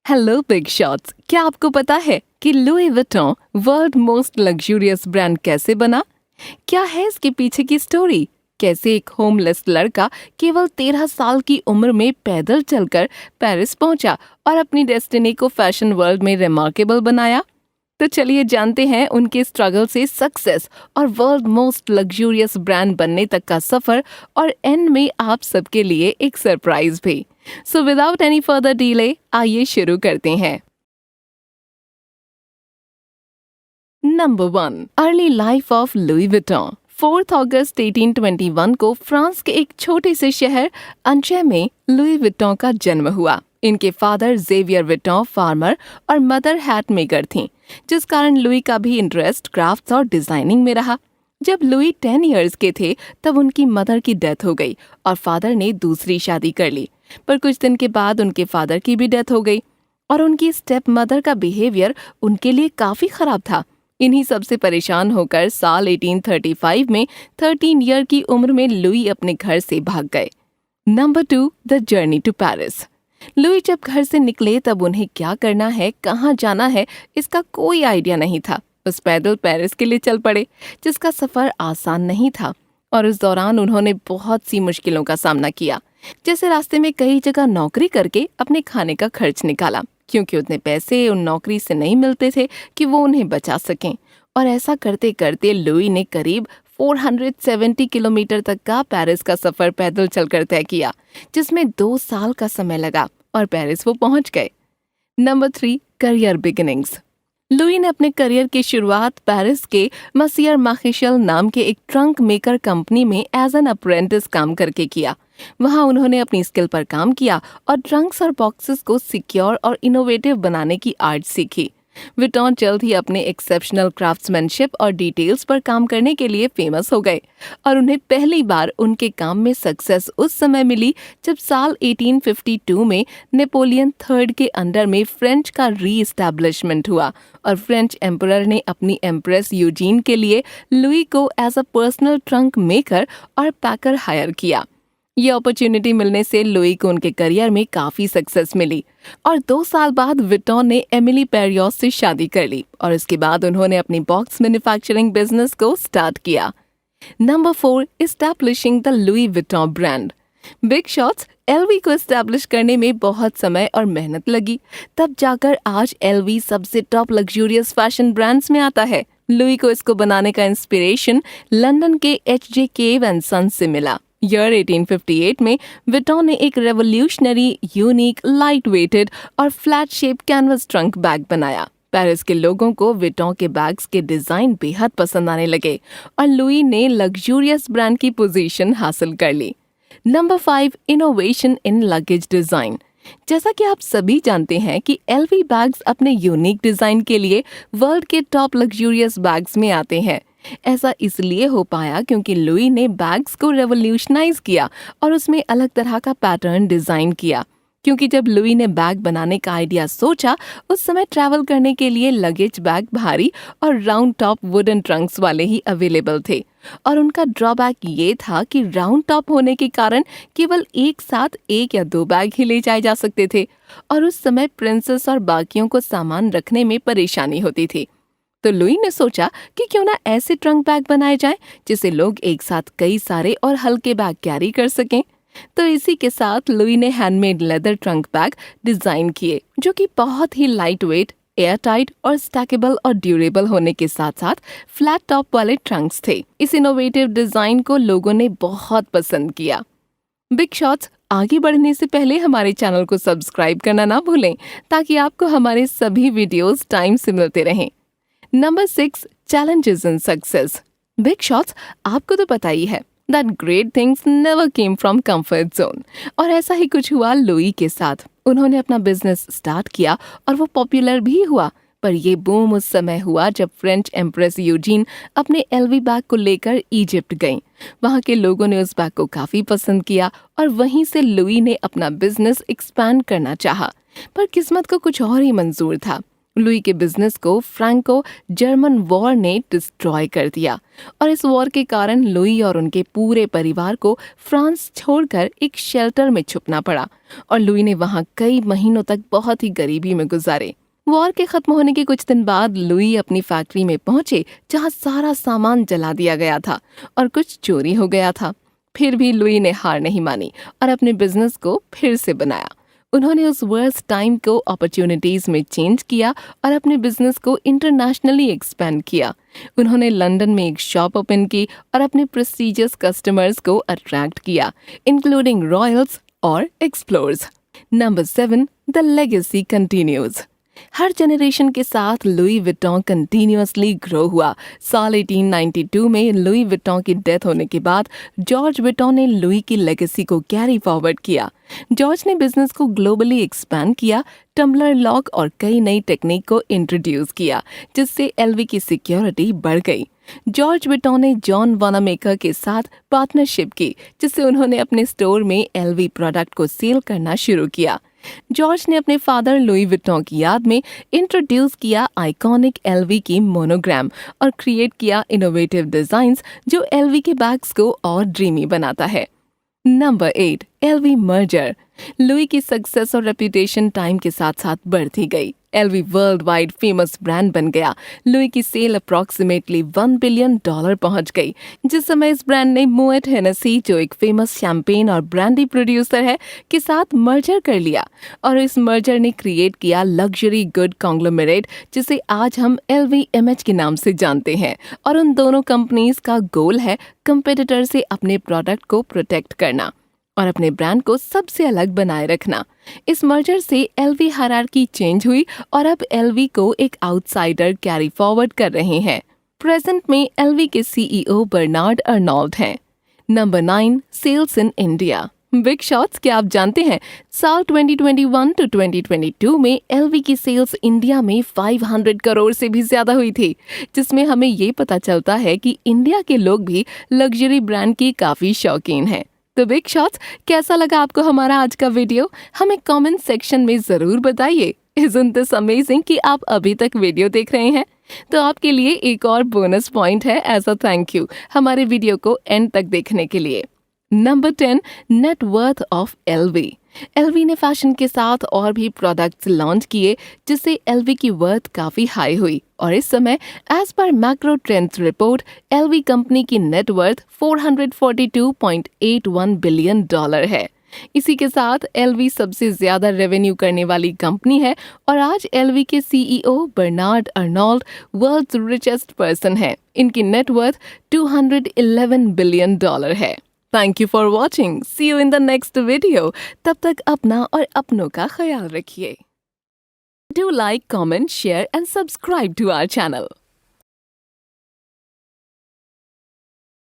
Hello big shots. क्या आपको पता है कि Louis Vuitton world most luxurious brand कैसे बना? क्या है इसके पीछे की स्टोरी? कैसे एक होमलेस लड़का केवल 13 साल की उम्र में पैदल चलकर पेरिस पहुंचा और अपनी डेस्टिनी को फैशन वर्ल्ड में रिमार्केबल बनाया? तो चलिए जानते हैं उनके स्ट्रगल से सक्सेस और वर्ल्ड मोस्ट लग्जूरियस ब्रांड बनने तक का सफर, और एंड में आप सबके लिए एक सरप्राइज भी। So without any further delay आइए शुरू करते हैं। Number 1, early life of Louis Vuitton. 4 अगस्त 1821 को फ्रांस के एक छोटे से शहर अंचे में लुई विटॉन का जन्म हुआ। इनके फादर जेवियर विटॉन फार्मर और मदर हैट मेकर थीं, जिस कारण लुई का भी इंटरेस्ट क्राफ्ट्स और डिजाइनिंग में रहा। जब लुई 10 इयर्स के थे तब उनकी मदर की डेथ हो गई और फादर ने दूसरी शादी कर ली। पर कुछ दिन के बाद उनके फादर की भी डेथ हो गई और उनकी स्टेप मदर का बिहेवियर उनके लिए काफी खराब था। इन्हीं सबसे परेशान होकर साल 1835 में 13 ईयर की उम्र में लुई अपने घर से भाग गए। Number 2, the journey to Paris. Louis जब घर से निकले तब उन्हें क्या करना है, कहाँ जाना है, इसका कोई आइडिया नहीं था। बस पैदल पेरिस के लिए चल पड़े, जिसका सफर आसान नहीं था और इस दौरान उन्होंने बहुत सी मुश्किलों का सामना किया। जैसे रास्ते में कई जगह नौकरी करके अपने खाने का खर्च निकाला, क्योंकि उतने पैसे उन नौकरी से नहीं मिलते थे कि वो उन्हें बचा सकें। और ऐसा करते करते लुई ने करीब 470 किलोमीटर तक का पेरिस का सफर पैदल चलकर तय किया, जिसमें 2 साल का समय लगा और पेरिस वो पहुंच गए। Number 3, career beginnings. लुई ने अपने करियर की शुरुआत पेरिस के मसियर माखिशल नाम के एक ट्रंक मेकर कंपनी में एज एन अप्रेंटिस काम करके किया। वहां उन्होंने अपनी स्किल पर काम किया और ट्रंक्स और बॉक्सेस को सिक्योर और इनोवेटिव बनाने की आर्ट सीखी। विटॉन जल्द ही अपने एक्सेप्शनल क्राफ्ट्समैनशिप और डिटेल्स पर काम करने के लिए फेमस हो गए और उन्हें पहली बार उनके काम में सक्सेस उस समय मिली जब साल 1852 में नेपोलियन थर्ड के अंडर में फ्रेंच का री-एस्टैब्लिशमेंट हुआ और फ्रेंच एम्परर ने अपनी एम्प्रेस यूजीन के लिए लुई को as a personal trunk maker और पैकर हायर किया। ये अपॉर्चुनिटी मिलने से लुई को उनके करियर में काफी सक्सेस मिली और 2 साल बाद विटॉन ने एमिली पेरियोस से शादी कर ली और इसके बाद उन्होंने अपनी बॉक्स मैन्युफैक्चरिंग बिजनेस को स्टार्ट किया। Number 4, establishing the Louis Vuitton brand. Big shots, LV को एस्टैब्लिश करने में बहुत समय और मेहनत लगी, तब जाकर आज एलवी सबसे टॉप लग्जूरियस फैशन ब्रांड्स में आता है। लुई को इसको बनाने का इंस्पिरेशन लंदन के एच.जे. केव एंड सन्स से मिला। ईयर 1858 में विटॉन ने एक रेवोल्यूशनरी, यूनिक, लाइट वेटेड और flat shape canvas trunk bag बनाया। पेरिस के लोगों को विटॉन के बैग्स के डिजाइन बेहद पसंद आने लगे और लुई ने लग्जूरियस ब्रांड की पोजीशन हासिल कर ली। Number 5, innovation in luggage design. जैसा कि आप सभी जानते हैं कि एलवी बैग्स अपने यूनिक डिजाइन के लिए वर्ल्ड के टॉप लग्जूरियस बैग्स में आते हैं। ऐसा इसलिए हो पाया क्योंकि लुई ने बैग्स को रेवोल्यूशनाइज किया और उसमें अलग तरह का पैटर्न डिजाइन किया। क्योंकि जब लुई ने बैग बनाने का आइडिया सोचा, उस समय ट्रैवल करने के लिए लगेज बैग भारी और राउंड टॉप वुडन ट्रंक्स वाले ही अवेलेबल थे और उनका ड्रॉबैक ये था कि राउंड टॉप होने के कारण केवल एक साथ 1 या 2 बैग ही ले जाए जा सकते थे और उस समय प्रिंसेस और बाकियों को सामान रखने में परेशानी होती थी। तो लुई ने सोचा कि क्यों ना ऐसे ट्रंक बैग बनाए जाएं जिसे लोग एक साथ कई सारे और हल्के बैग कैरी कर सकें। तो इसी के साथ लुई ने handmade leather trunk bag design किए, जो कि बहुत ही लाइट वेट, एयर टाइट और स्टैकेबल और ड्यूरेबल होने के साथ साथ फ्लैट टॉप वाले ट्रंक्स थे। इस इनोवेटिव डिजाइन को लोगों ने बहुत पसंद किया। बिग शॉट्स, आगे बढ़ने से पहले हमारे चैनल को सब्सक्राइब करना ना भूलें ताकि आपको हमारे सभी वीडियोस टाइम से मिलते रहें। Number 6, challenges in success. Big shots, आपको तो पता ही है that great things never came from comfort zone, और ऐसा ही कुछ हुआ लुई के साथ। उन्होंने अपना बिजनेस स्टार्ट किया और वो पॉपुलर भी हुआ, पर ये बूम उस समय हुआ जब फ्रेंच एम्प्रेस यूजीन अपने एलवी बैग को लेकर इजिप्ट गईं। वहाँ के लोगों ने उस बैग को काफी पसंद किया और वहीं से लुई ने अपना बिजनेस एक्सपैंड करना चाहा, पर किस्मत को कुछ और ही मंजूर था। लुई के बिजनेस को फ्रैंको जर्मन वॉर ने डिस्ट्रॉय कर दिया और इस वॉर के कारण लुई और उनके पूरे परिवार को फ्रांस छोड़कर एक शेल्टर में छुपना पड़ा और लुई ने वहां कई महीनों तक बहुत ही गरीबी में गुजारे। वॉर के खत्म होने के कुछ दिन बाद लुई अपनी फैक्ट्री में पहुंचे जहां सारा सामान जला दिया गया था और कुछ चोरी हो गया था। फिर भी लुई ने हार नहीं मानी और अपने बिजनेस को फिर से बनाया। उन्होंने उस वर्स्ट टाइम को अपॉर्चुनिटीज में चेंज किया और अपने बिजनेस को इंटरनेशनली एक्सपेंड किया। उन्होंने लंदन में एक शॉप ओपन की और अपने प्रेस्टिजियस कस्टमर्स को अट्रैक्ट किया, इंक्लूडिंग रॉयल्स और explorers. Number 7, the legacy continues. Her generation के साथ लुई विटॉन कंटिन्यूअसली ग्रो हुआ। साल 1892 में लुई विटॉन की डेथ होने के बाद जॉर्ज विटॉन ने लुई की लेगेसी को कैरी फॉरवर्ड किया। जॉर्ज ने बिजनेस को ग्लोबली एक्सपैंड किया, टम्बलर लॉक और कई नई टेक्निक को इंट्रोड्यूस किया, जिससे एलवी की सिक्योरिटी बढ़ गई। जॉर्ज विटॉन ने जॉन वानामेकर के साथ पार्टनरशिप की, जिससे उन्होंने अपने स्टोर में एलवी प्रोडक्ट को सेल करना शुरू किया। जॉर्ज ने अपने फादर लुई विटॉन की याद में इंट्रोड्यूस किया आइकॉनिक एलवी की मोनोग्राम और क्रिएट किया इनोवेटिव डिजाइन्स जो एलवी के बैग्स को और ड्रीमी बनाता है। Number 8, LV merger. लुई की सक्सेस और रेपुटेशन टाइम के साथ साथ बढ़ती गई। LV worldwide famous brand बन गया। लुई की सेल अप्रॉक्सीमेटली $1 बिलियन पहुंच गई, जिस समय इस ब्रांड ने मोएट हेनेसी, जो एक फेमस शैंपेन और ब्रांडी प्रोड्यूसर है, के साथ मर्जर कर लिया और इस मर्जर ने क्रिएट किया लग्जरी गुड कॉन्ग्लोमेरेट, जिसे आज हम LVMH के नाम से जानते हैं। और उन दोनों कंपनीज का गोल है कंपेटिटर से अपने प्रोडक्ट को प्रोटेक्ट करना और अपने ब्रांड को सबसे अलग बनाए रखना। इस मर्जर से एलवी हायरार्की चेंज हुई और अब एलवी को एक आउटसाइडर कैरी फॉरवर्ड कर रहे हैं। प्रेजेंट में एलवी के CEO बर्नार्ड अर्नोल्ड हैं। Number 9, sales in India. Big shots, क्या आप जानते हैं साल 2021 to 2022 में एलवी की सेल्स इंडिया में 500 करोड़ से भी ज्यादा हुई थी, जिसमें हमें ये पता चलता है कि इंडिया के लोग भी लग्जरी ब्रांड की काफी शौकीन हैं। तो बिग शॉट्स, कैसा लगा आपको हमारा आज का वीडियो? हमें कमेंट सेक्शन में जरूर बताइए। Isn't this amazing कि आप अभी तक वीडियो देख रहे हैं? तो आपके लिए एक और बोनस पॉइंट है एज अ थैंक यू हमारे वीडियो को एंड तक देखने के लिए। Number 10, net worth of LV. LV ने फैशन के साथ और भी प्रोडक्ट्स लॉन्च किए, जिससे एलवी की वर्थ काफी हाई हुई और इस समय as per macro trends report LV company की नेट वर्थ $442.81 बिलियन है। इसी के साथ एलवी सबसे ज्यादा रेवेन्यू करने वाली कंपनी है और आज एलवी के CEO Bernard Arnault world's richest person है। इनकी नेट वर्थ $211 बिलियन है। Thank you for watching. See you in the next video. तब तक अपना और अपनों का ख्याल रखिए। Do like, comment, share and subscribe to our channel.